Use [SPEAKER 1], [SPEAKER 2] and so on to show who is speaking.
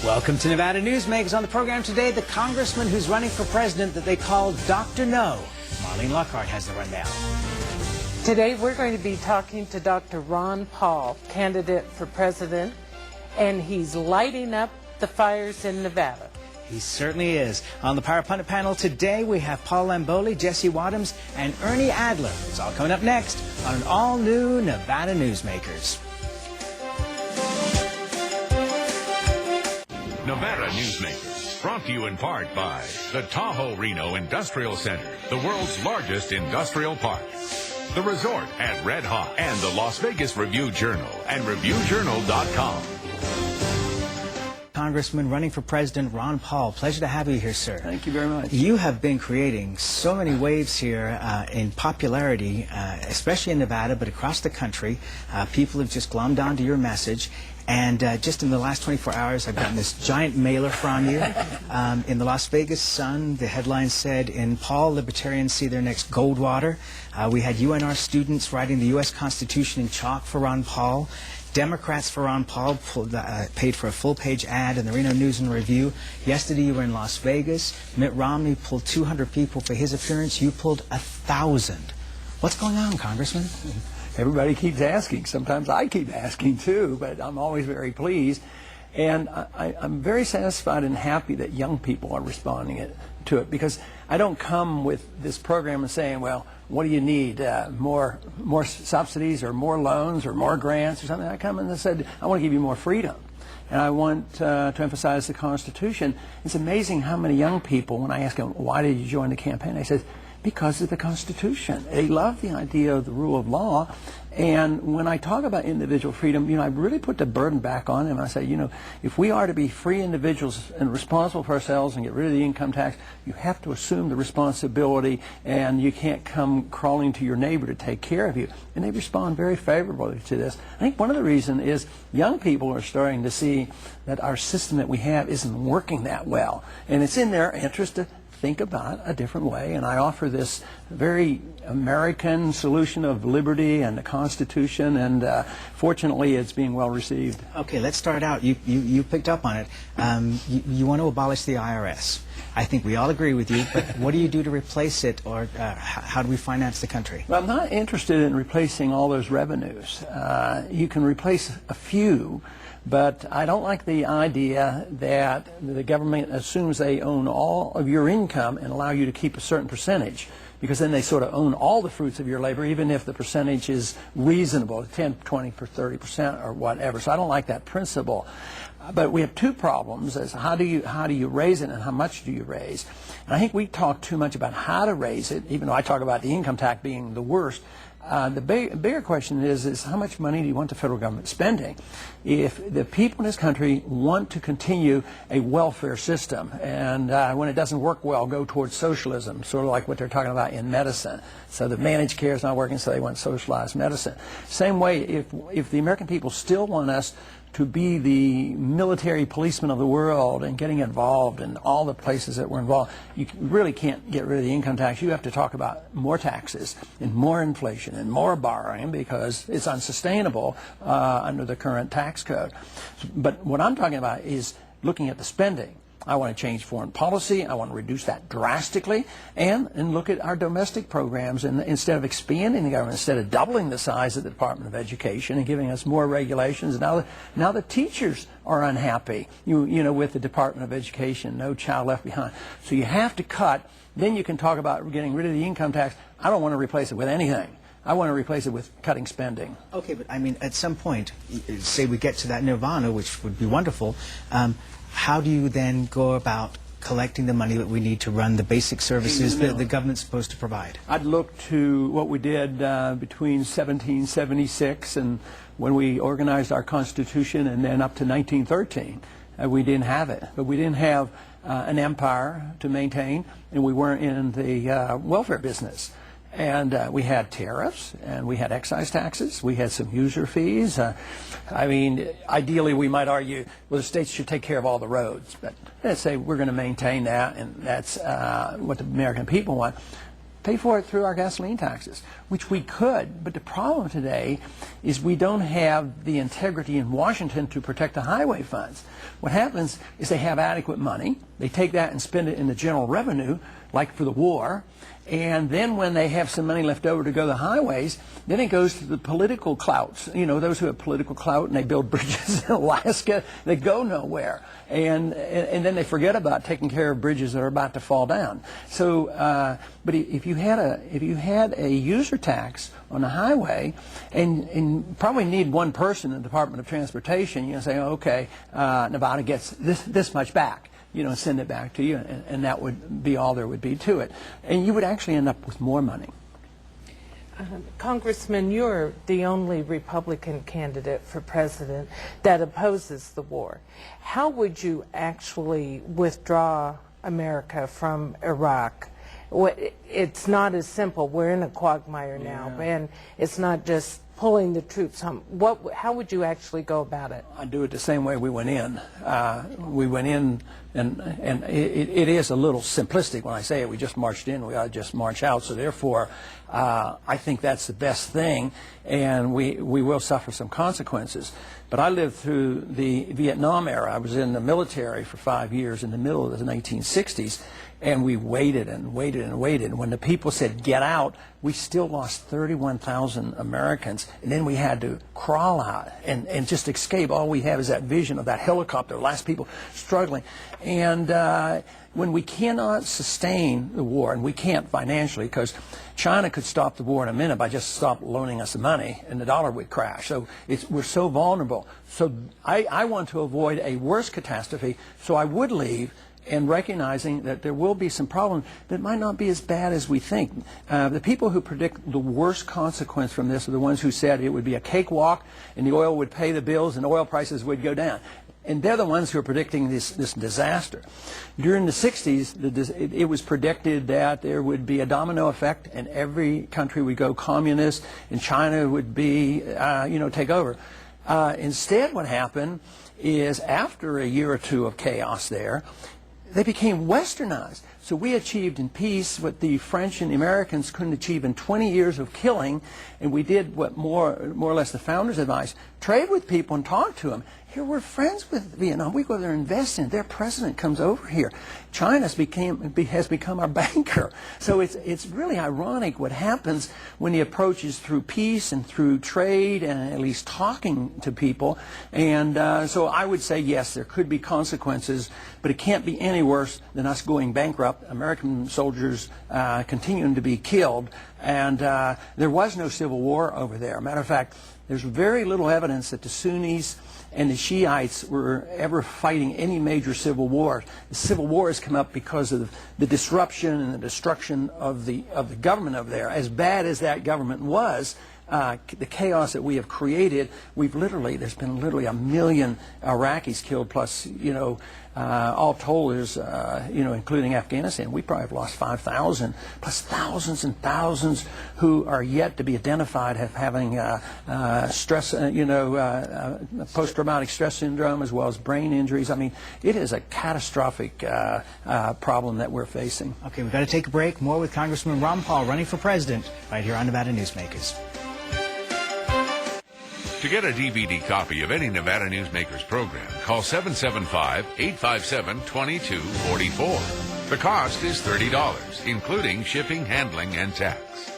[SPEAKER 1] Welcome to Nevada NewsMakers. On the program today, the congressman who's running for president that they call Dr. No. Marlene Lockard has the rundown.
[SPEAKER 2] Today we're going to be talking to Dr. Ron Paul, candidate for president, and he's lighting up the fires in Nevada.
[SPEAKER 1] He certainly is. On the Power Pundit panel today, we have Paul Lamboli, Jesse Wadhams, and Ernie Adler. It's all coming up next on an all-new Nevada NewsMakers.
[SPEAKER 3] Nevada NewsMakers, brought to you in part by the Tahoe Reno Industrial Center, the world's largest industrial park, the resort at Red Hawk, and the Las Vegas Review-Journal and ReviewJournal.com.
[SPEAKER 1] Congressman running for president, Ron Paul. Pleasure to have you here, sir.
[SPEAKER 4] Thank you very much.
[SPEAKER 1] You have been creating so many waves here in popularity, especially in Nevada, but across the country. People have just glommed onto your message. And just in the last 24 hours, I've gotten this giant mailer from you. In the Las Vegas Sun, the headline said, "In Paul, libertarians see their next Goldwater." We had UNR students writing the U.S. Constitution in chalk for Ron Paul. Democrats for Ron Paul paid for a full-page ad in the Reno News and Review. Yesterday, you were in Las Vegas. Mitt Romney pulled 200 people for his appearance. You pulled 1,000. What's going on, Congressman?
[SPEAKER 4] Everybody keeps asking. Sometimes I keep asking too, but I'm always very pleased. And I'm very satisfied and happy that young people are responding to it, because I don't come with this program and saying, well, what do you need? More subsidies or more loans or more grants or something. I come in and said, I want to give you more freedom. And I want to emphasize the Constitution. It's amazing how many young people, when I ask them, why did you join the campaign? They said, because of the Constitution. They love the idea of the rule of law. And when I talk about individual freedom, I really put the burden back on them. I say, if we are to be free individuals and responsible for ourselves and get rid of the income tax, you have to assume the responsibility, and you can't come crawling to your neighbor to take care of you. And they respond very favorably to this. I think one of the reasons is young people are starting to see that our system that we have isn't working that well. And it's in their interest to think about a different way, and I offer this very American solution of liberty and the Constitution, and fortunately it's being well received.
[SPEAKER 1] Okay, let's start out. You picked up on it. You want to abolish the IRS. I think we all agree with you, but what do you do to replace it, or how do we finance the country?
[SPEAKER 4] Well, I'm not interested in replacing all those revenues. You can replace a few, but I don't like the idea that the government assumes they own all of your income and allow you to keep a certain percentage, because then they sort of own all the fruits of your labor, even if the percentage is reasonable, 10, 20, 30% or whatever. So I don't like that principle. But we have two problems: as how do you raise it, and how much do you raise? And I think we talk too much about how to raise it, even though I talk about the income tax being the worst. The bigger question is how much money do you want the federal government spending? If the people in this country want to continue a welfare system, and when it doesn't work well, go towards socialism, sort of like what they're talking about in medicine. So the managed care is not working, so they want socialized medicine. Same way, if the American people still want us to be the military policemen of the world and getting involved in all the places that we're involved, you really can't get rid of the income tax. You have to talk about more taxes and more inflation and more borrowing, because it's unsustainable under the current tax code. But what I'm talking about is looking at the spending. I want to change foreign policy. I want to reduce that drastically, and look at our domestic programs. And instead of expanding the government, instead of doubling the size of the Department of Education and giving us more regulations, now the teachers are unhappy. With the Department of Education, no child left behind. So you have to cut. Then you can talk about getting rid of the income tax. I don't want to replace it with anything. I want to replace it with cutting spending.
[SPEAKER 1] Okay, but I mean, at some point, say we get to that nirvana, which would be wonderful. How do you then go about collecting the money that we need to run the basic services that the government's supposed to provide?
[SPEAKER 4] I'd look to what we did between 1776 and when we organized our Constitution, and then up to 1913. We didn't have it, but we didn't have an empire to maintain, and we weren't in the welfare business. And we had tariffs, and we had excise taxes, we had some user fees. I mean, ideally we might argue, well, the states should take care of all the roads, but let's say we're going to maintain that, and that's what the American people want. pay for it through our gasoline taxes, which we could. But the problem today is we don't have the integrity in Washington to protect the highway funds. What happens is they have adequate money. They take that and spend it in the general revenue, like for the war. And then when they have some money left over to go to the highways, then it goes to the political clouts. You know, those who have political clout, and they build bridges in Alaska that go nowhere. And then they forget about taking care of bridges that are about to fall down. So, but if you had a user tax on the highway, and probably need one person in the Department of Transportation, you know, say, okay, Nevada gets this much back. You know, send it back to you, and that would be all there would be to it. And you would actually end up with more money.
[SPEAKER 2] Congressman, you're the only Republican candidate for president that opposes the war. How would you actually withdraw America from Iraq? It's not as simple. We're in a quagmire now, and it's not just pulling the troops home. How would you actually go about it?
[SPEAKER 4] I'd do it the same way we went in. We went in, and it is a little simplistic when I say it. We just marched in. We ought to just march out. So therefore, I think that's the best thing, and we will suffer some consequences. But I lived through the Vietnam era. I was in the military for 5 years in the middle of the 1960s. And we waited and waited and waited. And when the people said, get out, we still lost 31,000 Americans. And then we had to crawl out and just escape. All we have is that vision of that helicopter, last people struggling. And when we cannot sustain the war, and we can't financially, because China could stop the war in a minute by just stop loaning us the money, and the dollar would crash. So we're so vulnerable. So I want to avoid a worse catastrophe, so I would leave, and recognizing that there will be some problems that might not be as bad as we think. The people who predict the worst consequence from this are the ones who said it would be a cakewalk and the oil would pay the bills and oil prices would go down. And they're the ones who are predicting this disaster. During the 60s, it was predicted that there would be a domino effect and every country would go communist and China would be, take over. Instead, what happened is after a year or two of chaos there, they became westernized. So we achieved in peace what the French and the Americans couldn't achieve in 20 years of killing, and we did what more or less the founders advised: trade with people and talk to them. Here we're friends with Vietnam. We go there and invest in it. Their president comes over here. China has become our banker. So it's really ironic what happens when the approach is through peace and through trade and at least talking to people. And so I would say, yes, there could be consequences, but it can't be any worse than us going bankrupt, American soldiers continuing to be killed. And there was no civil war over there. Matter of fact, there's very little evidence that the Sunnis and the Shiites were ever fighting any major civil war. The civil war has come up because of the disruption and the destruction of the government over there. As bad as that government was, the chaos that we have created, there's been literally 1 million Iraqis killed, plus, all told is, including Afghanistan, we probably have lost 5,000, plus thousands and thousands who are yet to be identified having stress, post-traumatic stress syndrome as well as brain injuries. I mean, it is a catastrophic problem that we're facing.
[SPEAKER 1] Okay, we've got to take a break. More with Congressman Ron Paul running for president right here on Nevada Newsmakers.
[SPEAKER 3] To get a DVD copy of any Nevada Newsmakers program, call 775-857-2244. The cost is $30, including shipping, handling, and tax.